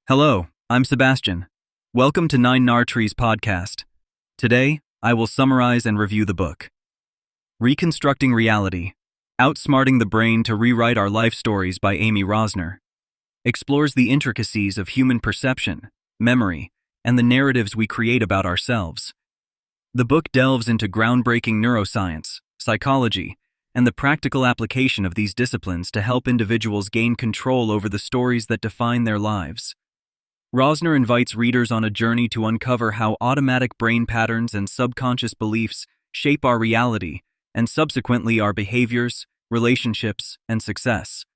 Hello, I'm Sebastian. Welcome to Nine Nar Trees podcast. Today, I will summarize and review the book. Reconstructing Reality: Outsmarting the Brain to Rewrite Our Life Stories by Amy Rosner explores the intricacies of human perception, memory, and the narratives we create about ourselves. The book delves into groundbreaking neuroscience, psychology, and the practical application of these disciplines to help individuals gain control over the stories that define their lives. Rosner invites readers on a journey to uncover how automatic brain patterns and subconscious beliefs shape our reality and subsequently our behaviors, relationships, and success.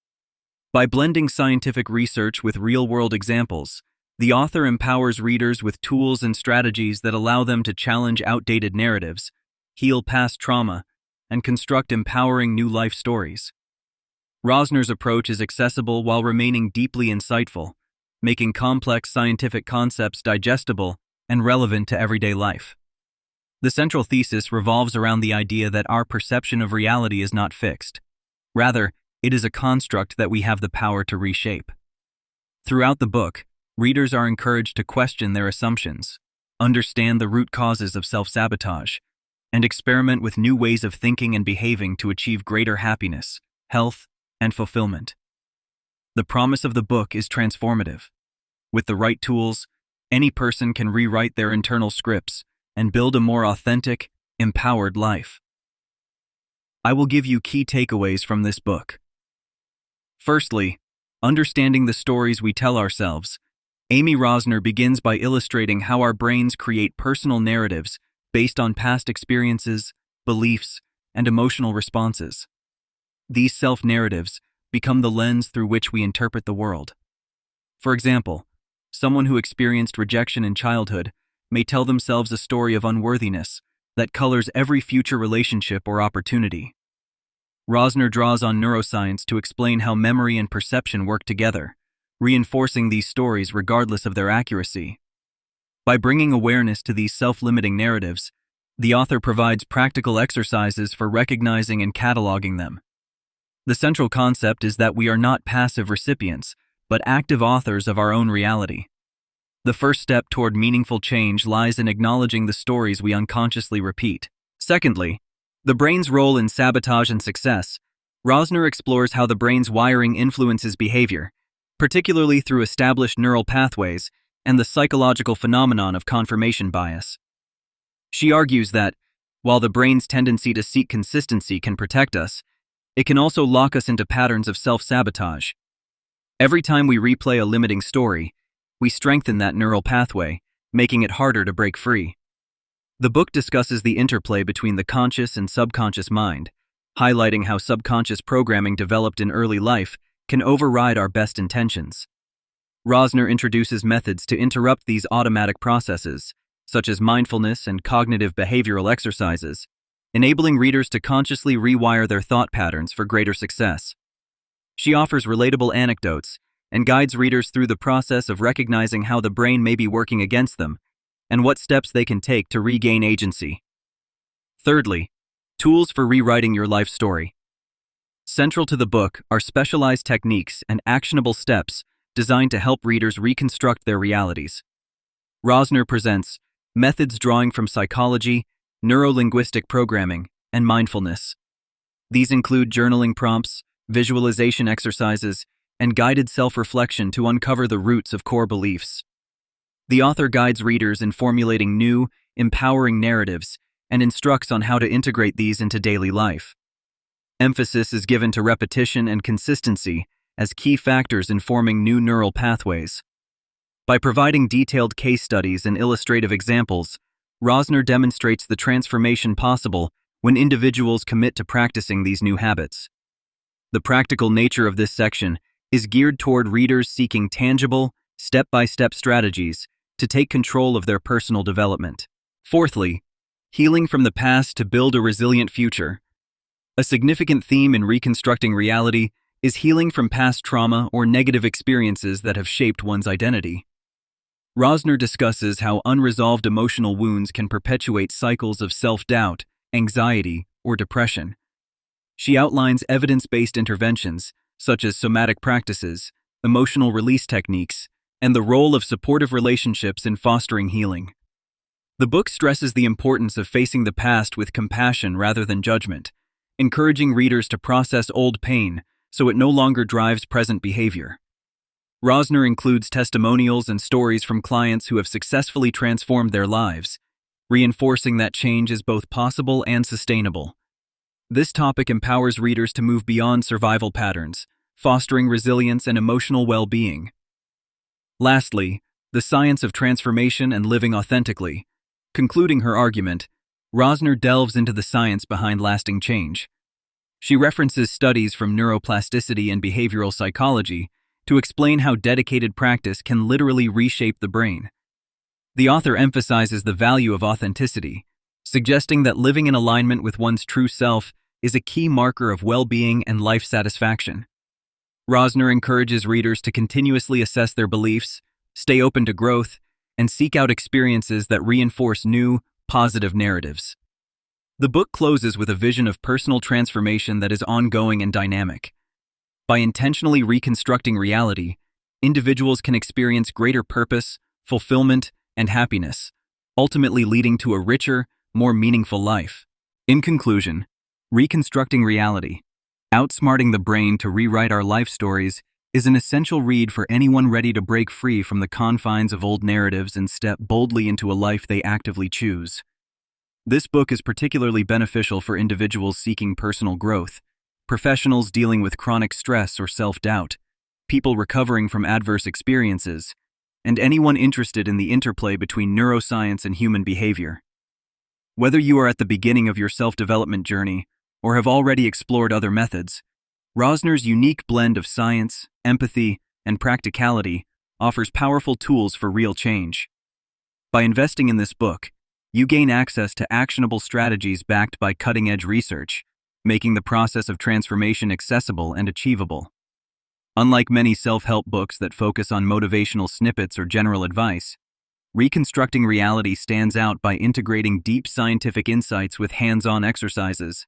By blending scientific research with real-world examples, the author empowers readers with tools and strategies that allow them to challenge outdated narratives, heal past trauma, and construct empowering new life stories. Rosner's approach is accessible while remaining deeply insightful, making complex scientific concepts digestible and relevant to everyday life. The central thesis revolves around the idea that our perception of reality is not fixed. Rather, it is a construct that we have the power to reshape. Throughout the book, readers are encouraged to question their assumptions, understand the root causes of self-sabotage, and experiment with new ways of thinking and behaving to achieve greater happiness, health, and fulfillment. The promise of the book is transformative. With the right tools, any person can rewrite their internal scripts and build a more authentic, empowered life. I will give you key takeaways from this book. Firstly, understanding the stories we tell ourselves. Amy Rosner begins by illustrating how our brains create personal narratives based on past experiences, beliefs, and emotional responses. These self-narratives become the lens through which we interpret the world. For example, someone who experienced rejection in childhood may tell themselves a story of unworthiness that colors every future relationship or opportunity. Rosner draws on neuroscience to explain how memory and perception work together, reinforcing these stories regardless of their accuracy. By bringing awareness to these self-limiting narratives, the author provides practical exercises for recognizing and cataloging them. The central concept is that we are not passive recipients, but active authors of our own reality. The first step toward meaningful change lies in acknowledging the stories we unconsciously repeat. Secondly, the brain's role in sabotage and success. Rosner explores how the brain's wiring influences behavior, particularly through established neural pathways and the psychological phenomenon of confirmation bias. She argues that, while the brain's tendency to seek consistency can protect us, it can also lock us into patterns of self-sabotage. Every time we replay a limiting story, we strengthen that neural pathway, making it harder to break free. The book discusses the interplay between the conscious and subconscious mind, highlighting how subconscious programming developed in early life can override our best intentions. Rosner introduces methods to interrupt these automatic processes, such as mindfulness and cognitive behavioral exercises, enabling readers to consciously rewire their thought patterns for greater success. She offers relatable anecdotes and guides readers through the process of recognizing how the brain may be working against them and what steps they can take to regain agency. Thirdly, tools for rewriting your life story. Central to the book are specialized techniques and actionable steps designed to help readers reconstruct their realities. Rosner presents methods drawing from psychology, neuro-linguistic programming, and mindfulness. These include journaling prompts, visualization exercises, and guided self-reflection to uncover the roots of core beliefs. The author guides readers in formulating new, empowering narratives and instructs on how to integrate these into daily life. Emphasis is given to repetition and consistency as key factors in forming new neural pathways. By providing detailed case studies and illustrative examples, Rosner demonstrates the transformation possible when individuals commit to practicing these new habits. The practical nature of this section is geared toward readers seeking tangible, step-by-step strategies to take control of their personal development. Fourthly, healing from the past to build a resilient future. A significant theme in reconstructing reality is healing from past trauma or negative experiences that have shaped one's identity. Rosner discusses how unresolved emotional wounds can perpetuate cycles of self-doubt, anxiety, or depression. She outlines evidence-based interventions, such as somatic practices, emotional release techniques, and the role of supportive relationships in fostering healing. The book stresses the importance of facing the past with compassion rather than judgment, encouraging readers to process old pain so it no longer drives present behavior. Rosner includes testimonials and stories from clients who have successfully transformed their lives, reinforcing that change is both possible and sustainable. This topic empowers readers to move beyond survival patterns, fostering resilience and emotional well-being. Lastly, the science of transformation and living authentically. Concluding her argument, Rosner delves into the science behind lasting change. She references studies from neuroplasticity and behavioral psychology to explain how dedicated practice can literally reshape the brain. The author emphasizes the value of authenticity, suggesting that living in alignment with one's true self is a key marker of well-being and life satisfaction. Rosner encourages readers to continuously assess their beliefs, stay open to growth, and seek out experiences that reinforce new, positive narratives. The book closes with a vision of personal transformation that is ongoing and dynamic. By intentionally reconstructing reality, individuals can experience greater purpose, fulfillment, and happiness, ultimately leading to a richer, more meaningful life. In conclusion, Reconstructing Reality, Outsmarting the Brain to Rewrite Our Life Stories is an essential read for anyone ready to break free from the confines of old narratives and step boldly into a life they actively choose. This book is particularly beneficial for individuals seeking personal growth, professionals dealing with chronic stress or self-doubt, people recovering from adverse experiences, and anyone interested in the interplay between neuroscience and human behavior. Whether you are at the beginning of your self-development journey or have already explored other methods, Rosner's unique blend of science, empathy, and practicality offers powerful tools for real change. By investing in this book, you gain access to actionable strategies backed by cutting-edge research, making the process of transformation accessible and achievable. Unlike many self-help books that focus on motivational snippets or general advice, Reconstructing Reality stands out by integrating deep scientific insights with hands-on exercises.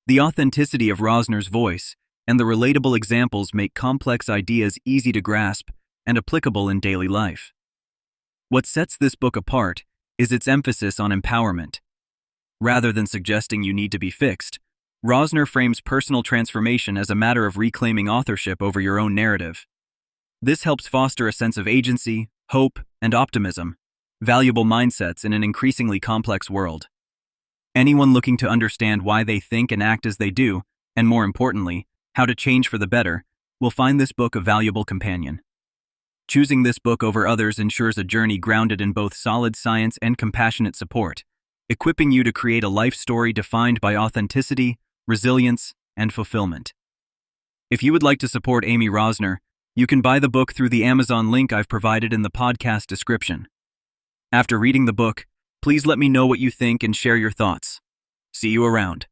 The authenticity of Rosner's voice and the relatable examples make complex ideas easy to grasp and applicable in daily life. What sets this book apart is its emphasis on empowerment. Rather than suggesting you need to be fixed, Rosner frames personal transformation as a matter of reclaiming authorship over your own narrative. This helps foster a sense of agency, hope, and optimism, valuable mindsets in an increasingly complex world. Anyone looking to understand why they think and act as they do, and more importantly, how to change for the better, will find this book a valuable companion. Choosing this book over others ensures a journey grounded in both solid science and compassionate support, equipping you to create a life story defined by authenticity, resilience, and fulfillment. If you would like to support Amy Rosner, you can buy the book through the Amazon link I've provided in the podcast description. After reading the book, please let me know what you think and share your thoughts. See you around.